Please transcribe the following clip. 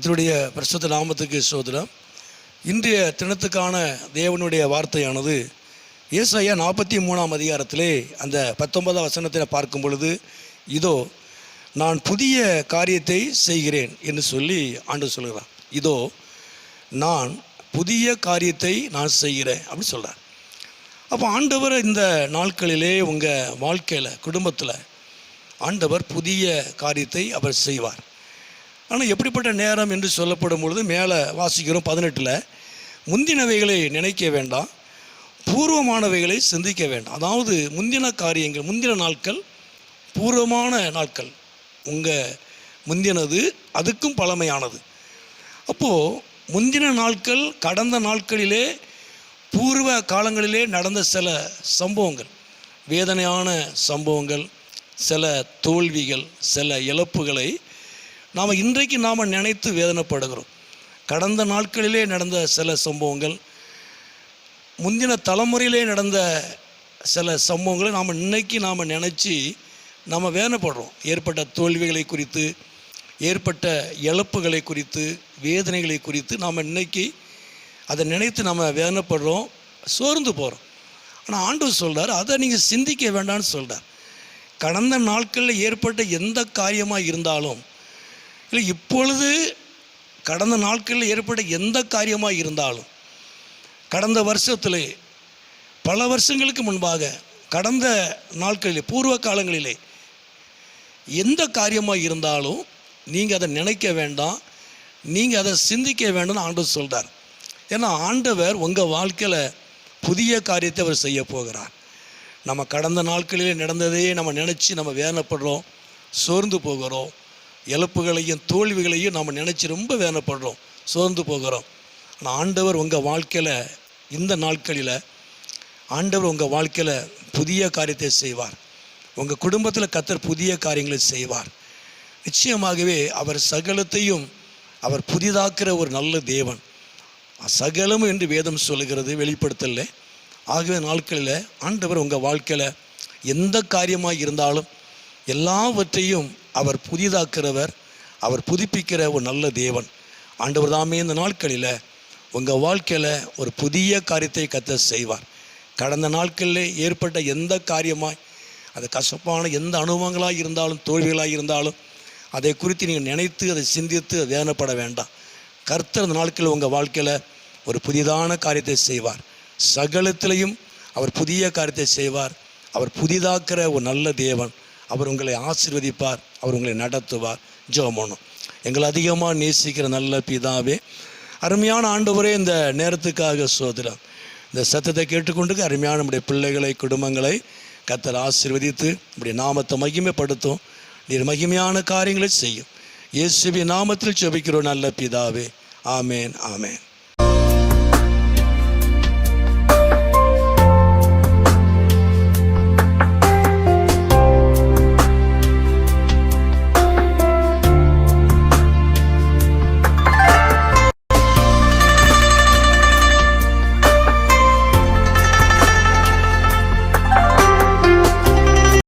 கர்த்தருடைய பரிசுத்த நாமத்துக்கு ஸ்தோத்திரம். இன்றைய தினத்துக்கான தேவனுடைய வார்த்தையானது ஏசாயா 43ஆம் அதிகாரத்திலே அந்த 19ஆம் வசனத்தை பார்க்கும் பொழுது, இதோ நான் புதிய காரியத்தை செய்கிறேன் என்று சொல்லி ஆண்டவர் சொல்கிறார். இதோ நான் புதிய காரியத்தை நான் செய்கிறேன் அப்படின்னு சொல்கிறார். அப்போ ஆண்டவர் இந்த நாட்களிலே உங்கள் வாழ்க்கையில், குடும்பத்தில் ஆண்டவர் புதிய காரியத்தை அவர் செய்வார். ஆனால் எப்படிப்பட்ட நேரம் என்று சொல்லப்படும் பொழுது மேலே வாசிக்கிறோம் 18, முந்தினவைகளை நினைக்க வேண்டாம், பூர்வமானவைகளை சிந்திக்க வேண்டாம். அதாவது முந்தின காரியங்கள், முந்தின நாட்கள் பூர்வமான நாட்கள், உங்கள் முந்தினது அதுக்கும் பழமையானது. அப்போது முந்தின நாட்கள், கடந்த நாட்களிலே பூர்வ காலங்களிலே நடந்த சில சம்பவங்கள், வேதனையான சம்பவங்கள், சில தோல்விகள், சில இழப்புகளை நாம் இன்றைக்கு நினைத்து வேதனைப்படுகிறோம். கடந்த நாட்களிலே நடந்த சில சம்பவங்கள், முந்தின தலைமுறையிலே நடந்த சில சம்பவங்களை இன்னைக்கு நினச்சி வேதனைப்படுறோம். ஏற்பட்ட தோல்விகளை குறித்து, ஏற்பட்ட இழப்புகளை குறித்து, வேதனைகளை குறித்து இன்னைக்கு அதை நினைத்து வேதனைப்படுறோம், சோர்ந்து போகிறோம். ஆனால் ஆண்டவர் சொல்கிறார், அதை நீங்கள் சிந்திக்க வேண்டாம்னு சொல்கிறார். கடந்த நாட்களில் ஏற்பட்ட எந்த காரியமாக இருந்தாலும், இல்லை இப்பொழுது கடந்த நாட்களில் ஏற்பட்ட எந்த காரியமாக இருந்தாலும், கடந்த வருஷத்தில் பல வருஷங்களுக்கு முன்பாக, கடந்த நாட்களிலே பூர்வ காலங்களிலே எந்த காரியமாக இருந்தாலும் நீங்கள் அதை நினைக்க வேண்டாம், நீங்கள் அதை சிந்திக்க வேண்டாம்னு ஆண்டவர் சொல்கிறார். ஏன்னா ஆண்டவர் உங்கள் வாழ்க்கையில் புதிய காரியத்தை அவர் செய்ய போகிறார். நம்ம கடந்த நாட்களிலே நடந்ததையே நினச்சி வேதனைப்படுறோம், சோர்ந்து போகிறோம். இழப்புகளையும் தோல்விகளையும் நினச்சி ரொம்ப வேதனைப்படுறோம், சோர்ந்து போகிறோம். ஆனால் ஆண்டவர் உங்கள் வாழ்க்கையில், இந்த நாட்களில் ஆண்டவர் உங்கள் வாழ்க்கையில் புதிய காரியத்தை செய்வார். உங்கள் குடும்பத்தில் கர்த்தர் புதிய காரியங்களை செய்வார். நிச்சயமாகவே அவர் சகலத்தையும் அவர் புதிதாக்குற ஒரு நல்ல தேவன். சகலம் என்று வேதம் சொல்லுகிறது, வெளிப்படுத்தல. ஆகவே நாட்களில் ஆண்டவர் உங்கள் வாழ்க்கையில் எந்த காரியமாக இருந்தாலும் எல்லாவற்றையும் அவர் புதிதாக்குறவர், அவர் புதுப்பிக்கிற ஒரு நல்ல தேவன். ஆண்டவர் தாமே இந்த நாட்களில் உங்கள் வாழ்க்கையில் ஒரு புதிய காரியத்தை கர்த்தர் செய்வார். கடந்த நாட்களில் ஏற்பட்ட எந்த காரியமாய், அது கசப்பான எந்த அனுபவங்களாக இருந்தாலும், தோல்விகளாக இருந்தாலும், அதை குறித்து நீங்கள் நினைத்து அதை சிந்தித்து வேதனைப்பட வேண்டாம். கர்த்தர் அந்த நாட்களில் உங்கள் வாழ்க்கையில் ஒரு புதிதான காரியத்தை செய்வார். சகலத்திலையும் அவர் புதிய காரியத்தை செய்வார். அவர் புதிதாக்குற ஒரு நல்ல தேவன். அவர் உங்களை ஆசீர்வதிப்பார், அவர் உங்களை நடத்துவார். ஜெபம் பண்ணும். எங்களை அதிகமாக நேசிக்கிற நல்ல பிதாவே, அருமையான ஆண்டவரே, இந்த நேரத்துக்காக ஸ்தோத்திரம். இந்த சத்தத்தை கேட்டுக்கொண்டு அருமையான நம்முடைய பிள்ளைகளை, குடும்பங்களை கர்த்தர் ஆசீர்வதித்து நம்முடைய நாமத்தை மகிமைப்படுத்தும். நீர் மகிமையான காரியங்களை செய்யும். இயேசுவின் நாமத்தில் ஜெபிக்கிறோம் நல்ல பிதாவே. ஆமேன், ஆமேன்.